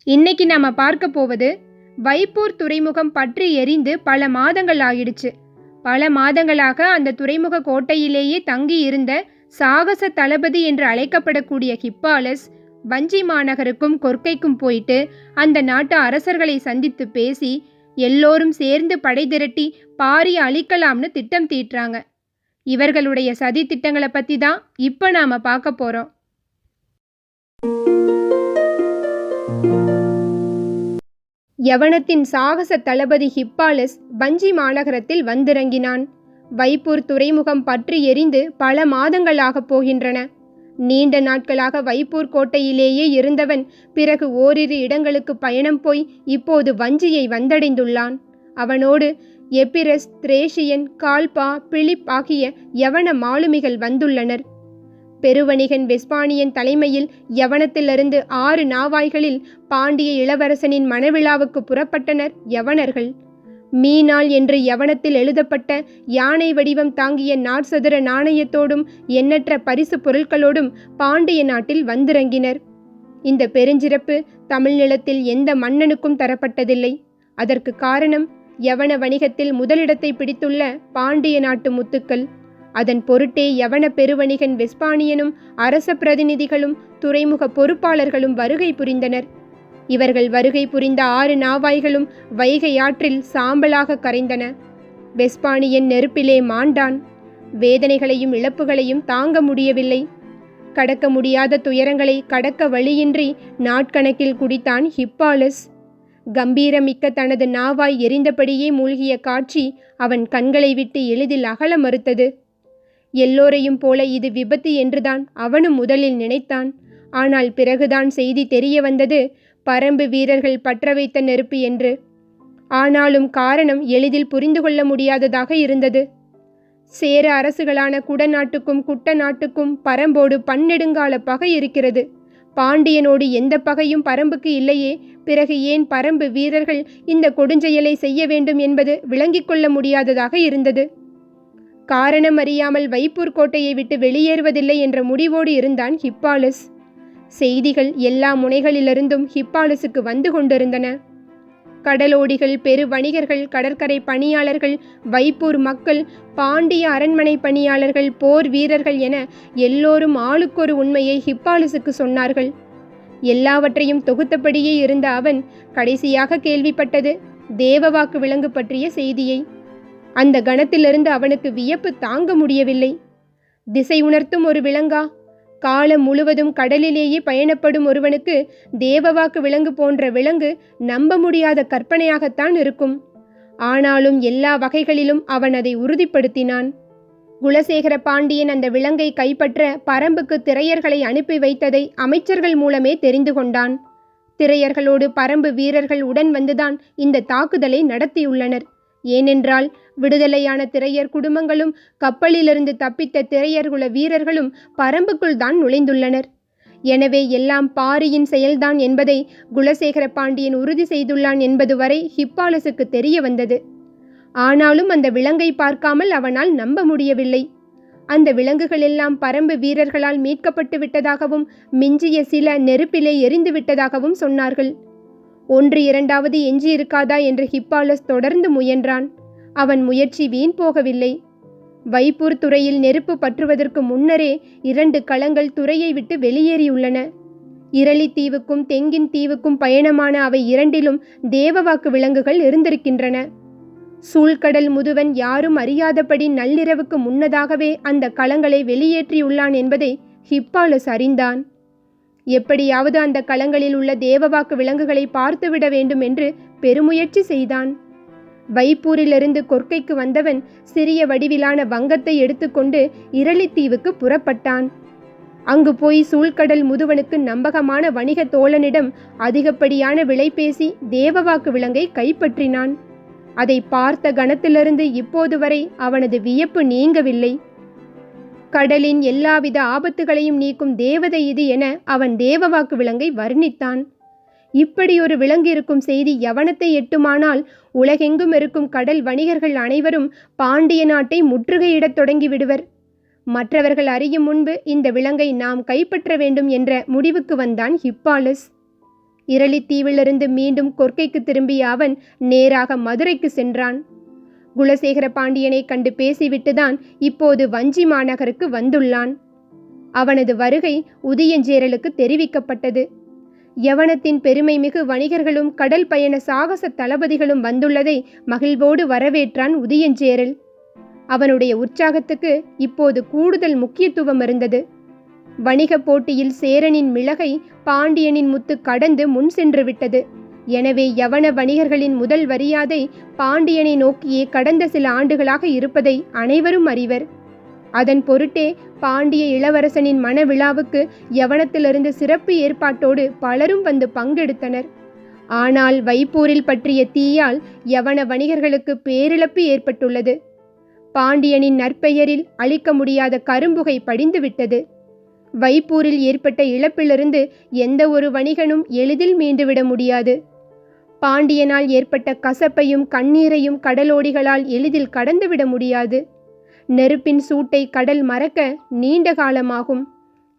இன்னைக்கு நாம பார்க்க போவது வைப்பூர் துறைமுகம் பற்றி எரிந்து பல மாதங்கள் ஆயிடுச்சு. பல மாதங்களாக அந்த துறைமுக கோட்டையிலேயே தங்கி இருந்த சாகச தளபதி என்று அழைக்கப்படக்கூடிய ஹிப்பாலஸ் வஞ்சி மாநகருக்கும் கொர்க்கைக்கும் போயிட்டு அந்த நாட்டு அரசர்களை சந்தித்து பேசி எல்லோரும் சேர்ந்து படை திரட்டி பாரியை அழிக்கலாம்னு திட்டம் தீட்டுறாங்க. இவர்களுடைய சதி திட்டங்களை பற்றி தான் இப்போ நாம் பார்க்க போகிறோம். யவனத்தின் சாகச தளபதி ஹிப்பாலஸ் வஞ்சி மாநகரத்தில் வந்திறங்கினான். வைப்பூர் துறைமுகம் பற்றி எரிந்து பல மாதங்களாக போகின்றன. நீண்ட நாட்களாக வைப்பூர் கோட்டையிலேயே இருந்தவன் பிறகு ஓரிரு இடங்களுக்கு பயணம் போய் இப்போது வஞ்சியை வந்தடைந்துள்ளான். அவனோடு எபிரஸ், திரேஷியன், கால்பா, பிலிப் ஆகிய யவன மாலுமிகள் வந்துள்ளனர். பெருவணிகன் வெஸ்பானியன் தலைமையில் யவனத்திலிருந்து 6 நாவாய்களில் பாண்டிய இளவரசனின் மணவிழாவுக்கு புறப்பட்டனர் யவனர்கள். மீனாள் என்று யவனத்தில் எழுதப்பட்ட யானை வடிவம் தாங்கிய நாற்சதுர நாணயத்தோடும் எண்ணற்ற பரிசு பொருட்களோடும் பாண்டிய நாட்டில் வந்திறங்கினர். இந்த பெருஞ்சிறப்பு தமிழ் நிலத்தில் எந்த மன்னனுக்கும் தரப்பட்டதில்லை. அதற்கு காரணம் யவன வணிகத்தில் முதலிடத்தை பிடித்துள்ள பாண்டிய நாட்டு முத்துக்கள். அதன் பொருட்டே யவன பெருவணிகன் வெஸ்பானியனும் அரச பிரதிநிதிகளும் துறைமுக பொறுப்பாளர்களும் வருகை புரிந்தனர். இவர்கள் வருகை புரிந்த 6 நாவாய்களும் வைகை ஆற்றில் சாம்பலாக கரைந்தன. வெஸ்பானியன் நெருப்பிலே மாண்டான். வேதனைகளையும் இழப்புகளையும் தாங்க முடியவில்லை. கடக்க முடியாத துயரங்களை கடக்க வழியின்றி நாட்கணக்கில் குடித்தான் ஹிப்பாலஸ். கம்பீரமிக்க தனது நாவாய் எரிந்தபடியே மூழ்கிய காட்சி அவன் கண்களை விட்டு எளிதில் அகல மறுத்தது. எல்லோரையும் போல இது விபத்து என்றுதான் அவனும் முதலில் நினைத்தான். ஆனால் பிறகுதான் செய்தி தெரிய வந்தது, பரம்பு வீரர்கள் பற்ற வைத்த நெருப்பு என்று. ஆனாலும் காரணம் எளிதில் புரிந்து கொள்ள முடியாததாக இருந்தது. சேர அரசுகளான குடநாட்டுக்கும் குட்ட நாட்டுக்கும் பரம்போடு பன்னெடுங்கால பகை இருக்கிறது. பாண்டியனோடு எந்த பகையும் பரம்புக்கு இல்லையே, பிறகு ஏன் பரம்பு வீரர்கள் இந்த கொடுஞ்செயலை செய்ய வேண்டும் என்பது விளங்கிக் கொள்ள முடியாததாக இருந்தது. காரணம் அறியாமல் வைப்பூர் கோட்டையை விட்டு வெளியேறுவதில்லை என்ற முடிவோடு இருந்தான் ஹிப்பாலஸ். செய்திகள் எல்லா முனைகளிலிருந்தும் ஹிப்பாலஸுக்கு வந்து கொண்டிருந்தன. கடலோடிகள், பெரு வணிகர்கள், கடற்கரை பணியாளர்கள், வைப்பூர் மக்கள், பாண்டிய அரண்மனை பணியாளர்கள், போர் வீரர்கள் என எல்லோரும் ஆளுக்கொரு உண்மையை ஹிப்பாலஸுக்கு சொன்னார்கள். எல்லாவற்றையும் தொகுத்தபடியே இருந்த அவன் கடைசியாக கேள்விப்பட்டது தேவவாக்கு விலங்கு பற்றிய செய்தியை. அந்த கணத்திலிருந்து அவனுக்கு வியப்பு தாங்க முடியவில்லை. திசை உணர்த்தும் ஒரு விலங்கா? காலம் முழுவதும் கடலிலேயே பயணப்படும் ஒருவனுக்கு தேவவாக்கு விலங்கு போன்ற விலங்கு நம்ப முடியாத கற்பனையாகத்தான் இருக்கும். ஆனாலும் எல்லா வகைகளிலும் அவன் அதை உறுதிப்படுத்தினான். குலசேகர பாண்டியன் அந்த விலங்கை கைப்பற்ற பரம்புக்கு திரையர்களை அனுப்பி வைத்ததை அமைச்சர்கள் மூலமே தெரிந்து கொண்டான். திரையர்களோடு பரம்பு வீரர்கள் உடன் வந்துதான் இந்த தாக்குதலை நடத்தியுள்ளனர். ஏனென்றால் விடுதலையான திரையர் குடும்பங்களும் கப்பலிலிருந்து தப்பித்த திரையர்குல வீரர்களும் பரம்புக்குள் தான் நுழைந்துள்ளனர். எனவே எல்லாம் பாரியின் செயல்தான் என்பதை குலசேகர பாண்டியன் உறுதி செய்துள்ளான் என்பது வரை ஹிப்பாலஸுக்கு தெரிய வந்தது. ஆனாலும் அந்த விலங்கை பார்க்காமல் அவனால் நம்ப முடியவில்லை. அந்த விலங்குகள் எல்லாம் பரம்பு வீரர்களால் மீட்கப்பட்டு விட்டதாகவும் மிஞ்சிய சில நெருப்பிலே எரிந்து விட்டதாகவும் சொன்னார்கள். 1-2 எஞ்சியிருக்காதா என்று ஹிப்பாலஸ் தொடர்ந்து முயன்றான். அவன் முயற்சி வீண் போகவில்லை. வைப்பூர் துறையில் நெருப்பு பற்றுவதற்கு முன்னரே 2 களங்கள் துறையை விட்டு வெளியேறியுள்ளன. இரளித்தீவுக்கும் தெங்கின் தீவுக்கும் பயணமான அவை 2லும் தேவவாக்கு விலங்குகள் இருந்திருக்கின்றன. சூழ்கடல் முதுவன் யாரும் அறியாதபடி நள்ளிரவுக்கு முன்னதாகவே அந்த களங்களை வெளியேற்றியுள்ளான் என்பதை ஹிப்பாலஸ் அறிந்தான். எப்படியாவது அந்த களங்களில் உள்ள தேவவாக்கு விலங்குகளை பார்த்துவிட வேண்டும் என்று பெருமுயற்சி செய்தான். வைப்பூரிலிருந்து கொர்க்கைக்கு வந்தவன் சிறிய வடிவிலான வங்கத்தை எடுத்துக்கொண்டு இரளித்தீவுக்கு புறப்பட்டான். அங்கு போய் சூழ்கடல் முதுவனுக்கு நம்பகமான வணிக தோழனிடம் அதிகப்படியான விலை பேசி தேவவாக்கு விலங்கை கைப்பற்றினான். அதை பார்த்த கணத்திலிருந்து இப்போது வரை அவனது வியப்பு நீங்கவில்லை. கடலின் எல்லாவித ஆபத்துகளையும் நீக்கும் தேவதை இது என அவன் தேவவாக்கு விலங்கை வர்ணித்தான். இப்படி ஒரு விலங்கு இருக்கும் செய்தி யவனத்தை எட்டுமானால் உலகெங்கும் இருக்கும் கடல் வணிகர்கள் அனைவரும் பாண்டிய நாட்டை முற்றுகையிடத் தொடங்கிவிடுவர். மற்றவர்கள் அறியும் முன்பு இந்த விலங்கை நாம் கைப்பற்ற வேண்டும் என்ற முடிவுக்கு வந்தான் ஹிப்பாலஸ். இரளித்தீவிலிருந்து மீண்டும் கொற்கைக்கு திரும்பிய அவன் நேராக மதுரைக்கு சென்றான். குலசேகர பாண்டியனை கண்டு பேசிவிட்டுதான் இப்போது வஞ்சி மாநகருக்கு வந்துள்ளான். அவனது வருகை உதியஞ்சேரலுக்கு தெரிவிக்கப்பட்டது. யவனத்தின் பெருமைமிகு வணிகர்களும் கடல் பயண சாகச தளபதிகளும் வந்துள்ளதை மகிழ்வோடு வரவேற்றான் உதியஞ்சேரல். அவனுடைய உற்சாகத்துக்கு இப்போது கூடுதல் முக்கியத்துவம் இருந்தது. வணிக போட்டியில் சேரனின் மிளகை பாண்டியனின் முத்து கடந்து முன் சென்று விட்டது. எனவே யவன வணிகர்களின் முதல் மரியாதை பாண்டியனை நோக்கியே கடந்த சில ஆண்டுகளாக இருப்பதை அனைவரும் அறிவர். அதன் பொருட்டே பாண்டிய இளவரசனின் மன விழாவுக்கு யவனத்திலிருந்து சிறப்பு ஏற்பாட்டோடு பலரும் வந்து பங்கெடுத்தனர். ஆனால் வைப்பூரில் பற்றிய தீயால் யவன வணிகர்களுக்கு பேரிழப்பு ஏற்பட்டுள்ளது. பாண்டியனின் நற்பெயரில் அழிக்க முடியாத கரும்புகை படிந்துவிட்டது. வைப்பூரில் ஏற்பட்ட இழப்பிலிருந்து எந்த ஒரு வணிகனும் எளிதில் மீண்டுவிட முடியாது. பாண்டியனால் ஏற்பட்ட கசப்பையும் கண்ணீரையும் கடலோடிகளால் எளிதில் கடந்துவிட முடியாது. நெருப்பின் சூட்டை கடல் மறக்க நீண்ட காலமாகும்.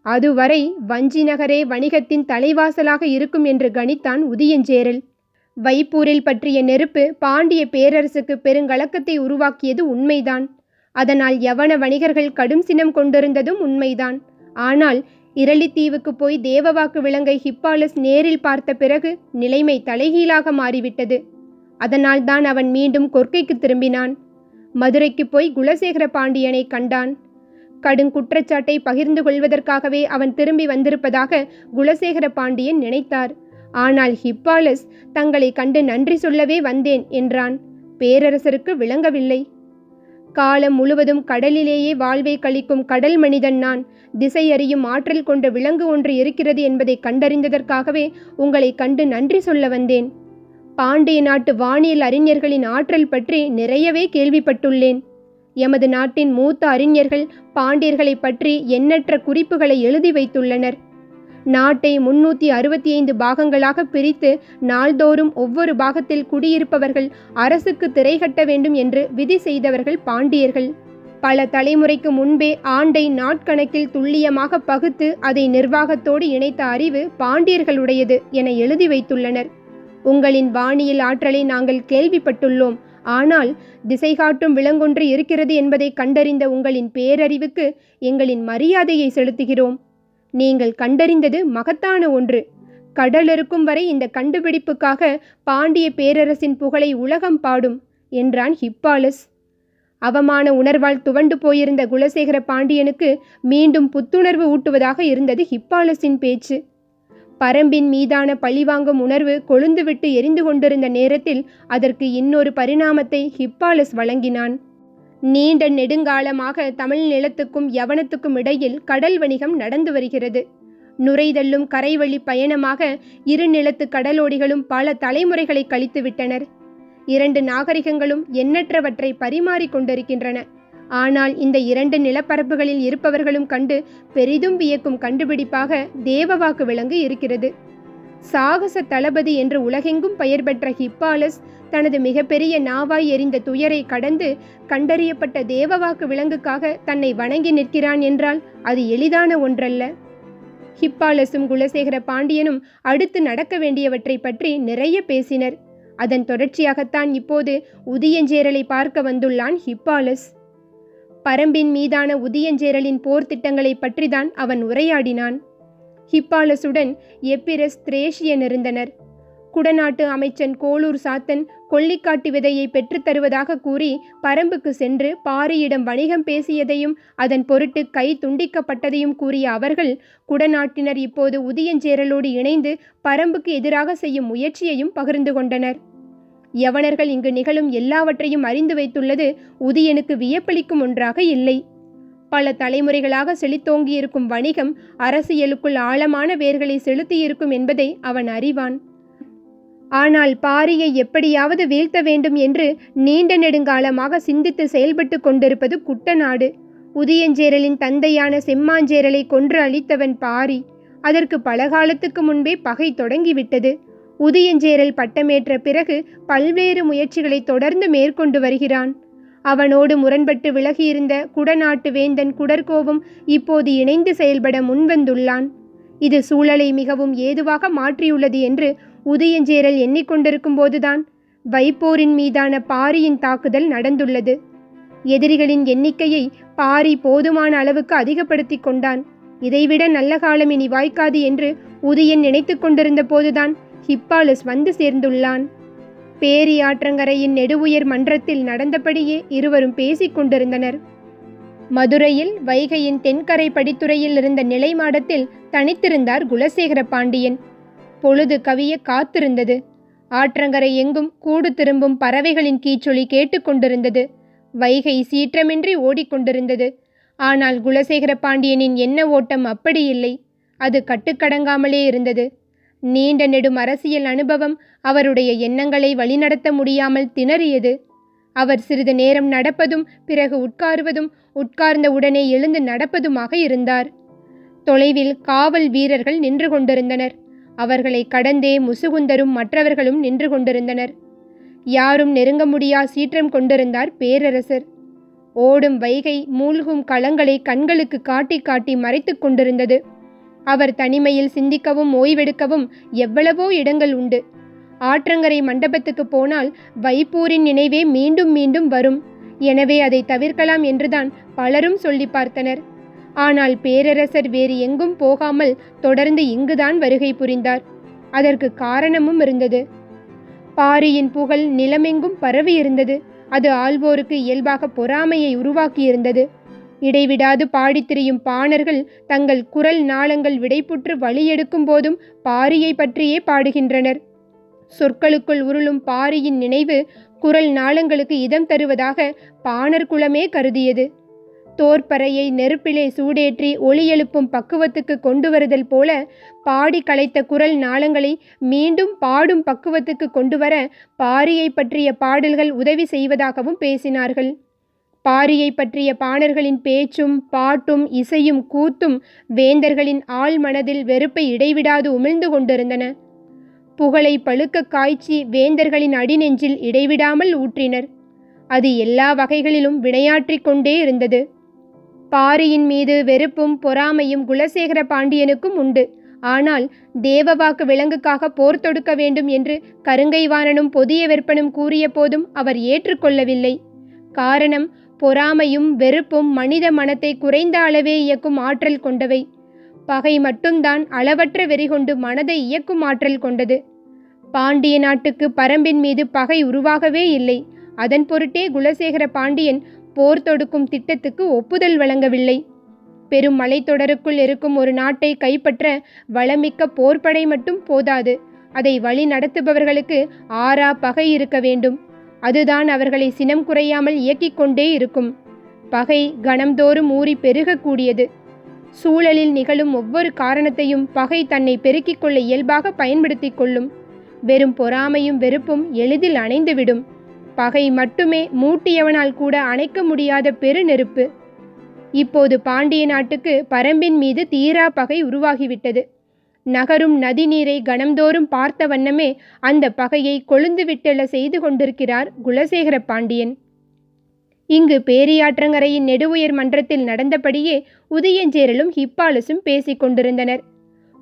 அதுவரை வஞ்சி நகரே வணிகத்தின் தலைவாசலாக இருக்கும் என்று கணித்தான் உதியஞ்சேரல். வைப்பூரில் பற்றிய நெருப்பு பாண்டிய பேரரசுக்கு பெருங்கலக்கத்தை உருவாக்கியது உண்மைதான். அதனால் யவன வணிகர்கள் கடும் சினம் கொண்டிருந்ததும் உண்மைதான். ஆனால் இரளித்தீவுக்கு போய் தேவவாக்கு விலங்கை ஹிப்பாலஸ் நேரில் பார்த்த பிறகு நிலைமை தலைகீழாக மாறிவிட்டது. அதனால் தான் அவன் மீண்டும் கொற்கைக்கு திரும்பினான். மதுரைக்கு போய் குலசேகர பாண்டியனை கண்டான். கடுங்குற்றச்சாட்டை பகிர்ந்து கொள்வதற்காகவே அவன் திரும்பி வந்திருப்பதாக குலசேகர பாண்டியன் நினைத்தார். ஆனால் ஹிப்பாலஸ் தங்களை கண்டு நன்றி சொல்லவே வந்தேன் என்றான். பேரரசருக்கு விளங்கவில்லை. காலம் முழுவதும் கடலிலேயே வாழ்வை கழிக்கும் கடல் மனிதன் நான். திசை அறியும் ஆற்றல் கொண்ட விலங்கு ஒன்று இருக்கிறது என்பதை கண்டறிந்ததற்காகவே உங்களை கண்டு நன்றி சொல்ல வந்தேன். பாண்டிய நாட்டு வானியல் அறிஞர்களின் ஆற்றல் பற்றி நிறையவே கேள்விப்பட்டுள்ளேன். எமது நாட்டின் மூத்த அறிஞர்கள் பாண்டியர்களை பற்றி எண்ணற்ற குறிப்புகளை எழுதி வைத்துள்ளனர். நாட்டை 365 பாகங்களாக பிரித்து நாள்தோறும் ஒவ்வொரு பாகத்தில் குடியிருப்பவர்கள் அரசுக்கு திரை கட்ட வேண்டும் என்று விதி செய்தவர்கள் பாண்டியர்கள். பல தலைமுறைக்கு முன்பே ஆண்டை நாட்கணக்கில் துல்லியமாக பகுத்து அதை நிர்வாகத்தோடு இணைத்த அறிவு பாண்டியர்களுடையது என எழுதி வைத்துள்ளனர். உங்களின் வானியல் ஆற்றலை நாங்கள் கேள்விப்பட்டுள்ளோம். ஆனால் திசை காட்டும் விலங்கொன்று இருக்கிறது என்பதை கண்டறிந்த உங்களின் பேரறிவுக்கு எங்களின் மரியாதையை செலுத்துகிறோம். நீங்கள் கண்டறிந்தது மகத்தான ஒன்று. கடல் இருக்கும் வரை இந்த கண்டுபிடிப்புக்காக பாண்டிய பேரரசின் புகழை உலகம் பாடும் என்றான் ஹிப்பாலஸ். அவமான உணர்வால் துவண்டு போயிருந்த குலசேகர பாண்டியனுக்கு மீண்டும் புத்துணர்வு ஊட்டுவதாக இருந்தது ஹிப்பாலஸின் பேச்சு. பரம்பின் மீதான பழிவாங்கும் உணர்வு கொழுந்துவிட்டு எரிந்து கொண்டிருந்த நேரத்தில் அதற்கு இன்னொரு பரிணாமத்தை ஹிப்பாலஸ் வழங்கினான். நீண்ட நெடுங்காலமாக தமிழ் நிலத்துக்கும் யவனத்துக்கும் இடையில் கடல் வணிகம் நடந்து வருகிறது. நுரைதள்ளும் கரைவழி பயணமாக இரு நிலத்து கடலோடிகளும் பல தலைமுறைகளை கழித்து விட்டனர். 2 நாகரிகங்களும் எண்ணற்றவற்றை பரிமாறிக் கொண்டிருக்கின்றன. ஆனால் இந்த 2 நிலப்பரப்புகளில் இருப்பவர்களும் கண்டு பெரிதும் வியக்கும் கண்டுபிடிப்பாக தேவவாக்கு விலங்கு இருக்கிறது. சாகச தளபதி என்று உலகெங்கும் பெயர் பெற்ற ஹிப்பாலஸ் தனது மிகப்பெரிய நாவாய் எரிந்த துயரை கடந்து கண்டறியப்பட்ட தேவவாக்கு விலங்குக்காக தன்னை வணங்கி நிற்கிறான் என்றால் அது எளிதான ஒன்றல்ல. ஹிப்பாலஸும் குலசேகர பாண்டியனும் அடுத்து நடக்க வேண்டியவற்றை பற்றி நிறைய பேசினர். அதன் தொடர்ச்சியாகத்தான் இப்போது உதியஞ்சேரலை பார்க்க வந்துள்ளான் ஹிப்பாலஸ். பரம்பின் மீதான உதியஞ்சேரலின் போர் திட்டங்களை பற்றிதான் அவன் உரையாடினான். ஹிப்பாலஸுடன் எப்பிரஸ் திரேஷியன் இருந்தனர். குடநாட்டு அமைச்சன் கோளூர் சாத்தன் கொல்லிக்காட்டு விதையை பெற்றுத்தருவதாக கூறி பரம்புக்கு சென்று பாரியிடம் வணிகம் பேசியதையும் அதன் பொருட்டு கை துண்டிக்கப்பட்டதையும் கூறிய அவர்கள் குடநாட்டினர் இப்போது உதியஞ்சேரலோடு இணைந்து பரம்புக்கு எதிராக செய்யும் முயற்சியையும் பகிர்ந்து கொண்டனர். யவனர்கள் இங்கு நிகழும் எல்லாவற்றையும் அறிந்து வைத்துள்ளது உதியனுக்கு வியப்பளிக்கும் ஒன்றாக இல்லை. பல தலைமுறைகளாக செழித்தோங்கியிருக்கும் வணிகம் அரசியலுக்குள் ஆழமான வேர்களை செலுத்தியிருக்கும் என்பதை அவன் அறிவான். ஆனால் பாரியை எப்படியாவது வீழ்த்த வேண்டும் என்று நீண்ட நெடுங்காலமாக சிந்தித்து செயல்பட்டு கொண்டிருப்பது குட்டநாடு. உதியஞ்சேரலின் தந்தையான செம்மாஞ்சேரலை கொன்று அழித்தவன் பாரி. அதற்கு பலகாலத்துக்கு முன்பே பகை தொடங்கிவிட்டது. உதியஞ்சேரல் பட்டமேற்ற பிறகு பல்வேறு முயற்சிகளை தொடர்ந்து மேற்கொண்டு வருகிறான். அவனோடு முரண்பட்டு விலகியிருந்த குடநாட்டு வேந்தன் குடர்கோவும் இப்போது இணைந்து செயல்பட முன்வந்துள்ளான். இது சூழலை மிகவும் ஏதுவாக மாற்றியுள்ளது என்று உதயஞ்சேரல் எண்ணிக்கொண்டிருக்கும் போதுதான் வைப்போரின் மீதான பாரியின் தாக்குதல் நடந்துள்ளது. எதிரிகளின் எண்ணிக்கையை பாரி போதுமான அளவுக்கு அதிகப்படுத்தி கொண்டான். இதைவிட நல்ல காலம் இனி வாய்க்காது என்று உதயன் நினைத்து கொண்டிருந்த போதுதான் ஹிப்பாலஸ் வந்து சேர்ந்துள்ளான். பேரி ஆற்றங்கரையின் நெடுவுயர் மன்றத்தில் நடந்தபடியே இருவரும் பேசிக் கொண்டிருந்தனர். மதுரையில் வைகையின் தென்கரை படித்துறையில் இருந்த நிலை மாடத்தில் தனித்திருந்தார் குலசேகர பாண்டியன். பொழுது கவிய காத்திருந்தது. ஆற்றங்கரை எங்கும் கூடு திரும்பும் பறவைகளின் கீச்சொலி கேட்டுக்கொண்டிருந்தது. வைகை சீற்றமின்றி ஓடிக்கொண்டிருந்தது. ஆனால் குலசேகர பாண்டியனின் எண்ண ஓட்டம் அப்படி இல்லை. அது கட்டுக்கடங்காமலே இருந்தது. நீண்ட நெடும் அரசியல் அனுபவம் அவருடைய எண்ணங்களை வழிநடத்த முடியாமல் திணறியது. அவர் சிறிது நேரம் நடப்பதும் பிறகு உட்காருவதும் உட்கார்ந்த உடனே எழுந்து நடப்பதுமாக இருந்தார். தொலைவில் காவல் வீரர்கள் நின்று கொண்டிருந்தனர். அவர்களை கடந்தே முசுகுந்தரும் மற்றவர்களும் நின்று கொண்டிருந்தனர். யாரும் நெருங்க முடியா சீற்றம் கொண்டிருந்தார் பேரரசர். ஓடும் வைகை மூழ்கும் களங்களை கண்களுக்கு காட்டி காட்டி மறைத்து கொண்டிருந்தது. அவர் தனிமையில் சிந்திக்கவும் ஓய்வெடுக்கவும் எவ்வளவோ இடங்கள் உண்டு. ஆற்றங்கரை மண்டபத்துக்கு போனால் வைப்பூரின் நினைவே மீண்டும் மீண்டும் வரும். எனவே அதை தவிர்க்கலாம் என்றுதான் பலரும் சொல்லி பார்த்தனர். ஆனால் பேரரசர் வேறு எங்கும் போகாமல் தொடர்ந்து இங்குதான் வருகை புரிந்தார். அதற்கு காரணமும் இருந்தது. பாரியின் புகழ் நிலமெங்கும் பரவி இருந்தது. அது ஆள்வோருக்கு இயல்பாக பொறாமையை உருவாக்கியிருந்தது. இடைவிடாது பாடித்திரியும் பாணர்கள் தங்கள் குரல் நாளங்கள் விடைபுற்று வழியெடுக்கும் போதும் பாரியை பற்றியே பாடுகின்றனர். சொற்களுக்குள் உருளும் பாரியின் நினைவு குரல் நாளங்களுக்கு இதம் தருவதாக பாணர் குலமே கருதியது. தோற்பறையை நெருப்பிலே சூடேற்றி ஒளி எழுப்பும் பக்குவத்துக்கு கொண்டு வருதல் போல பாடி களைத்த குரல் நாளங்களை மீண்டும் பாடும் பக்குவத்துக்கு கொண்டுவர பாரியை பற்றிய பாடல்கள் உதவி செய்வதாகவும் பேசினார்கள். பாரியை பற்றிய பாணர்களின் பேச்சும் பாட்டும் இசையும் கூத்தும் வேந்தர்களின் ஆழ் மனதில் வெறுப்பை இடைவிடாது உமிழ்ந்து கொண்டிருந்தன. புகழை பழுக்க காய்ச்சி வேந்தர்களின் அடிநெஞ்சில் இடைவிடாமல் ஊற்றினர். அது எல்லா வகைகளிலும் வினையாற்றிக் கொண்டே இருந்தது. பாரியின் மீது வெறுப்பும் பொறாமையும் குலசேகர பாண்டியனுக்கும் உண்டு. ஆனால் தேவவாக்கு விலங்குக்காக போர் தொடுக்க வேண்டும் என்று கருங்கைவாணனும் பொதிய வெப்பனும் கூறிய போதும் அவர் ஏற்றுக்கொள்ளவில்லை. காரணம், பொறாமையும் வெறுப்பும் மனித மனத்தை குறைந்த அளவே இயக்கும் ஆற்றல் கொண்டவை. பகை மட்டும்தான் அளவற்ற வெறிகொண்டு மனதை இயக்கும் ஆற்றல் கொண்டது. பாண்டிய நாட்டுக்கு பரம்பின் மீது பகை உருவாகவே இல்லை. அதன் பொருட்டே குலசேகர பாண்டியன் போர் தொடுக்கும் திட்டத்துக்கு ஒப்புதல் வழங்கவில்லை. பெரும் மலைத்தொடருக்குள் இருக்கும் ஒரு நாட்டை கைப்பற்ற வளமிக்க போர்ப்படை மட்டும் போதாது. அதை வழி நடத்துபவர்களுக்கு ஆறா பகை இருக்க வேண்டும். அதுதான் அவர்களை சினம் குறையாமல் இயக்கிக் கொண்டே இருக்கும். பகை கணம்தோறும் ஊறி பெருகக்கூடியது. சூழலில் நிகழும் ஒவ்வொரு காரணத்தையும் பகை தன்னை பெருக்கிக் கொள்ள இயல்பாக பயன்படுத்தி கொள்ளும். வெறும் பொறாமையும் வெறுப்பும் எளிதில் அணைந்துவிடும். பகை மட்டுமே மூட்டியவனால் கூட அணைக்க முடியாத பெரு நெருப்பு. இப்போது பாண்டிய நாட்டுக்கு பரம்பின் மீது தீரா பகை உருவாகிவிட்டது. நகரும் நதி நீரை கணம்தோறும் பார்த்த வண்ணமே அந்த பகையை கொழுந்து விட்டெழ செய்து கொண்டிருக்கிறார் குலசேகர பாண்டியன். இங்கு பேரியாற்றங்கரையின் நெடுவுயர் மன்றத்தில் நடந்தபடியே உதயஞ்சேரலும் ஹிப்பாலஸும் பேசிக் கொண்டிருந்தனர்.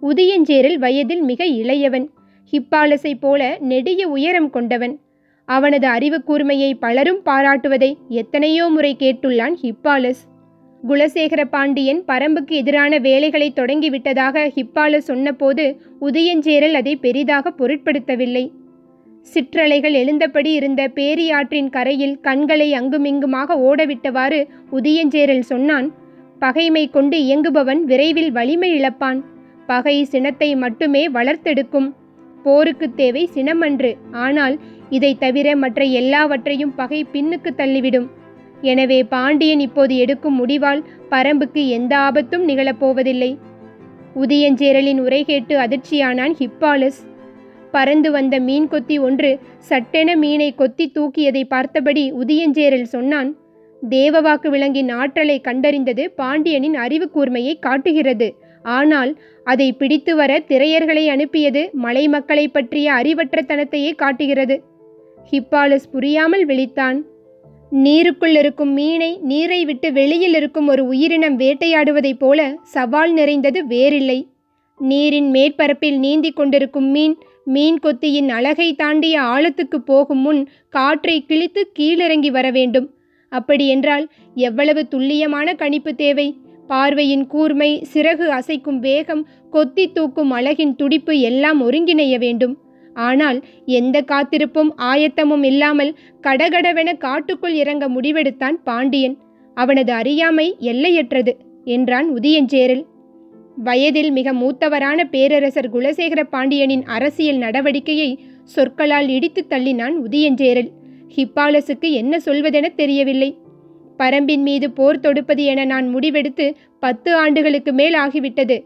உதயஞ்சேரல் வயதில் மிக இளையவன். ஹிப்பாலஸை போல நெடிய உயரம் கொண்டவன். அவனது அறிவு கூர்மையை பலரும் பாராட்டுவதை எத்தனையோ முறை கேட்டுள்ளான் ஹிப்பாலஸ். குலசேகர பாண்டியன் பரம்புக்கு எதிரான வேலைகளை தொடங்கிவிட்டதாக ஹிப்பாலஸ் சொன்னபோது உதயஞ்சேரல் அதை பெரிதாக பொருட்படுத்தவில்லை. சிற்றலைகள் எழுந்தபடி இருந்த பேரியாற்றின் கரையில் கண்களை அங்குமிங்குமாக ஓடவிட்டவாறு உதயஞ்சேரல் சொன்னான், பகைமை கொண்டு இயங்குபவன் விரைவில் வலிமை இழப்பான். பகை சினத்தை மட்டுமே வளர்த்தெடுக்கும். போருக்கு தேவை சினமன்று, ஆனால் இதை தவிர மற்ற எல்லாவற்றையும் பகை பின்னுக்கு தள்ளிவிடும். எனவே பாண்டியன் இப்போது எடுக்கும் முடிவால் பரம்புக்கு எந்த ஆபத்தும் நிகழப்போவதில்லை. உதயஞ்சேரலின் உரை கேட்டு அதிர்ச்சியானான் ஹிப்பாலஸ். பறந்து வந்த மீன் கொத்தி ஒன்று சட்டென மீனை கொத்தி தூக்கியதை பார்த்தபடி உதயஞ்சேரல் சொன்னான், தேவவாக்கு விலங்கின் ஆற்றலை கண்டறிந்தது பாண்டியனின் அறிவு கூர்மையை காட்டுகிறது. ஆனால் அதை பிடித்து வர திரையர்களை அனுப்பியது மலை மக்களை பற்றிய அறிவற்றத்தனத்தையே காட்டுகிறது. ஹிப்பாலஸ் புரியாமல் விழித்தான். நீருக்குள் இருக்கும் மீனை நீரை விட்டு வெளியில் இருக்கும் ஒரு உயிரினம் வேட்டையாடுவதைப் போல சவால் நிறைந்தது வேறில்லை. நீரின் மேற்பரப்பில் நீந்தி கொண்டிருக்கும் மீன் கொத்தியின் அலகை தாண்டிய ஆழத்துக்கு போகும் முன் காற்றை கிழித்து கீழிறங்கி வர வேண்டும். அப்படியென்றால் எவ்வளவு துல்லியமான கணிப்பு தேவை! பார்வையின் கூர்மை, சிறகு அசைக்கும் வேகம், கொத்தி தூக்கும் அலகின் துடிப்பு எல்லாம் ஒருங்கிணைய வேண்டும். ஆனால் எந்த காத்திருப்பும் ஆயத்தமும் இல்லாமல் கடகடவென காட்டுக்குள் இறங்க முடிவெடுத்தான் பாண்டியன். அவனது அறியாமை எல்லையற்றது என்றான் உதியஞ்சேரல். வயதில் மிக மூத்தவரான பேரரசர் குலசேகர பாண்டியனின் அரசியல் நடவடிக்கையை சொற்களால் இடித்து தள்ளினான் உதியஞ்சேரல். ஹிப்பாலஸுக்கு என்ன சொல்வதென தெரியவில்லை. பரம்பின் மீது போர் தொடுப்பது என நான் முடிவெடுத்து 10 ஆண்டுகளுக்கு மேல் ஆகிவிட்டது.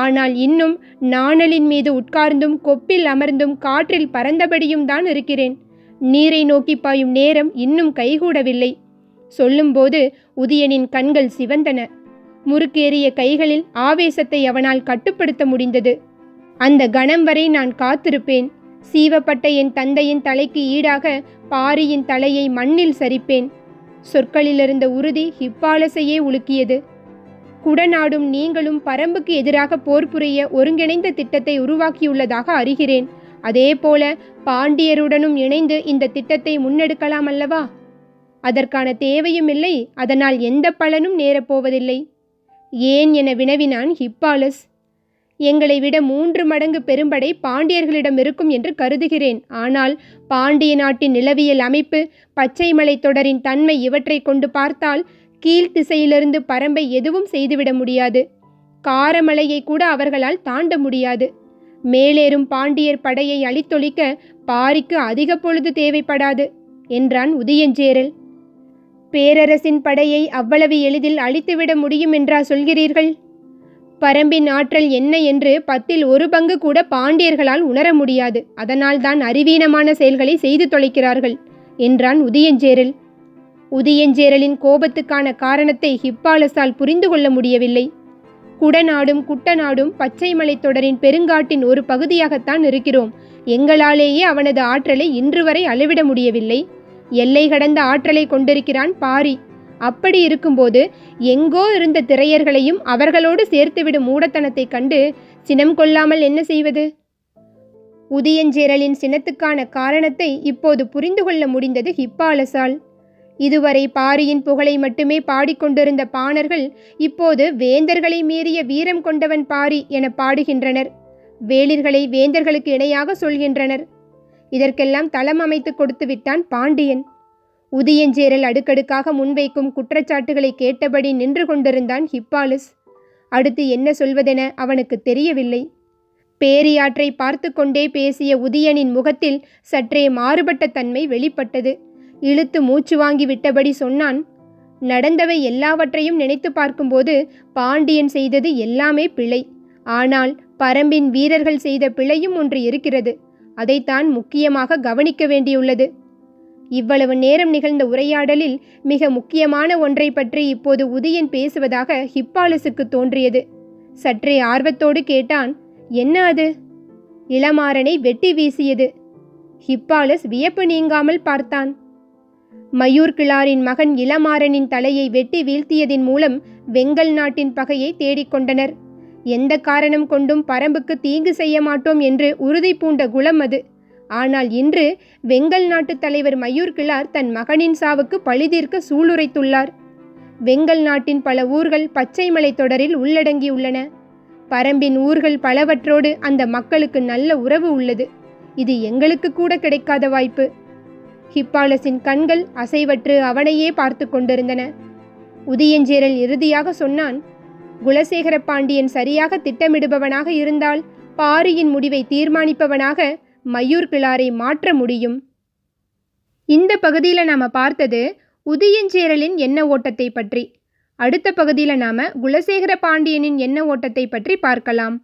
ஆனால் இன்னும் நாணலின் மீது உட்கார்ந்தும் கொப்பில் அமர்ந்தும் காற்றில் பறந்தபடியும் தான் இருக்கிறேன். நீரை நோக்கி பாயும் நேரம் இன்னும் கைகூடவில்லை. சொல்லும்போது உதியனின் கண்கள் சிவந்தன. முறுக்கேறிய கைகளில் ஆவேசத்தை அவனால் கட்டுப்படுத்த முடிந்தது. அந்த கணம் வரை நான் காத்திருப்பேன். சீவப்பட்ட என் தந்தையின் தலைக்கு ஈடாக பாரியின் தலையை மண்ணில் சரிப்பேன். சொற்களிலிருந்த உறுதி ஹிப்பாலஸையே உலுக்கியது. குடநாடும் நீங்களும் பரம்புக்கு எதிராக போர் புரிய ஒருங்கிணைந்த திட்டத்தை உருவாக்கியுள்ளதாக அறிகிறேன். அதேபோல பாண்டியருடனும் இணைந்து இந்த திட்டத்தை முன்னெடுக்கலாம் அல்லவா? அதற்கான தேவையும் இல்லை, அதனால் எந்த பலனும் நேரப்போவதில்லை. ஏன் என வினவினான் ஹிப்பாலஸ். எங்களை விட 3 மடங்கு பெரும்படை பாண்டியர்களிடம் இருக்கும் என்று கருதுகிறேன். ஆனால் பாண்டிய நாட்டின் நிலவியல் அமைப்பு, பச்சை மலை தொடரின் தன்மை இவற்றை கொண்டு பார்த்தால் கீழ்த்திசையிலிருந்து பரம்பை எதுவும் செய்துவிட முடியாது. காரமலையை கூட அவர்களால் தாண்ட முடியாது. மேலேறும் பாண்டியர் படையை அழித்தொழிக்க பாரிக்கு அதிக பொழுது தேவைப்படாது என்றான் உதியஞ்சேரல். பேரரசின் படையை அவ்வளவு எளிதில் அழித்துவிட முடியும் என்றா சொல்கிறீர்கள்? பரம்பின் ஆற்றல் என்ன என்று 10ல் 1 பங்கு கூட பாண்டியர்களால் உணர முடியாது. அதனால்தான் அறிவீனமான செயல்களை செய்து தொலைக்கிறார்கள் என்றான் உதியஞ்சேரல். உதியஞ்சேரலின் கோபத்துக்கான காரணத்தை ஹிப்பாலஸால் புரிந்து கொள்ள முடியவில்லை. குடநாடும் குட்டநாடும் பச்சை மலை தொடரின் பெருங்காட்டின் ஒரு பகுதியாகத்தான் இருக்கிறோம். எங்களாலேயே அவனது ஆற்றலை இன்று வரை அளவிட முடியவில்லை. எல்லை கடந்த ஆற்றலை கொண்டிருக்கிறான் பாரி. அப்படி இருக்கும்போது எங்கோ இருந்த திரையர்களையும் அவர்களோடு சேர்த்துவிடும் மூடத்தனத்தை கண்டு சினம் கொள்ளாமல் என்ன செய்வது? உதியஞ்சேரலின் சினத்துக்கான காரணத்தை இப்போது புரிந்து கொள்ள முடிந்தது ஹிப்பாலஸால். இதுவரை பாரியின் புகழை மட்டுமே பாடிக்கொண்டிருந்த பாணர்கள் இப்போது வேந்தர்களை மீறிய வீரம் கொண்டவன் பாரி என பாடுகின்றனர். வேளிர்களை வேந்தர்களுக்கு இணையாக சொல்கின்றனர். இதற்கெல்லாம் தளம் அமைத்து கொடுத்து விட்டான் பாண்டியன். உதியஞ்சேரல் அடுக்கடுக்காக முன்வைக்கும் குற்றச்சாட்டுகளை கேட்டபடி நின்று கொண்டிருந்தான் ஹிப்பாலஸ். அடுத்து என்ன சொல்வதென அவனுக்கு தெரியவில்லை. பேரியாற்றை பார்த்து கொண்டே பேசிய உதியனின் முகத்தில் சற்றே மாறுபட்ட தன்மை வெளிப்பட்டது. இழுத்து மூச்சு வாங்கி விட்டபடி சொன்னான். நடந்தவை எல்லாவற்றையும் நினைத்து பார்க்கும்போது பாண்டியன் செய்தது எல்லாமே பிழை. ஆனால் பரம்பின் வீரர்கள் செய்த பிழையும் ஒன்று இருக்கிறது. அதைத்தான் முக்கியமாக கவனிக்க வேண்டியுள்ளது. இவ்வளவு நேரம் நிகழ்ந்த உரையாடலில் மிக முக்கியமான ஒன்றை பற்றி இப்போது உதியன் பேசுவதாக ஹிப்பாலஸுக்கு தோன்றியது. சற்றே ஆர்வத்தோடு கேட்டான். என்ன அது? இளமாறனை வெட்டி வீசியது. ஹிப்பாலஸ் வியப்பு நீங்காமல் பார்த்தான். மயூர் கிழாரின் மகன் இளமாறனின் தலையை வெட்டி வீழ்த்தியதின் மூலம் வெங்கல் நாட்டின் பகையை தேடிக்கொண்டனர். எந்த காரணம் கொண்டும் பரம்புக்கு தீங்கு செய்ய மாட்டோம் என்று உறுதி பூண்ட குலம் அது. ஆனால் இன்று வெங்கல் நாட்டு தலைவர் மயூர் கிழார் தன் மகனின் சாவுக்கு பழிதீர்க்க சூளுரைத்துள்ளார். வெங்கல் நாட்டின் பல ஊர்கள் பச்சை மலை தொடரில் உள்ளடங்கியுள்ளன. பரம்பின் ஊர்கள் பலவற்றோடு அந்த மக்களுக்கு நல்ல உறவு உள்ளது. இது எங்களுக்கு கூட கிடைக்காத வாய்ப்பு. ஹிப்பாலஸின் கண்கள் அசைவற்று அவனையே பார்த்து கொண்டிருந்தன. உதியஞ்சேரல் இறுதியாக சொன்னான். குலசேகர பாண்டியன் சரியாக திட்டமிடுபவனாக இருந்தால் பாரியின் முடிவை தீர்மானிப்பவனாக மயூர் கிழாரை மாற்ற முடியும். இந்த பகுதியில் நாம் பார்த்தது உதியஞ்சேரலின் எண்ண ஓட்டத்தை பற்றி. அடுத்த பகுதியில் நாம் குலசேகர பாண்டியனின் எண்ண ஓட்டத்தை பற்றி பார்க்கலாம்.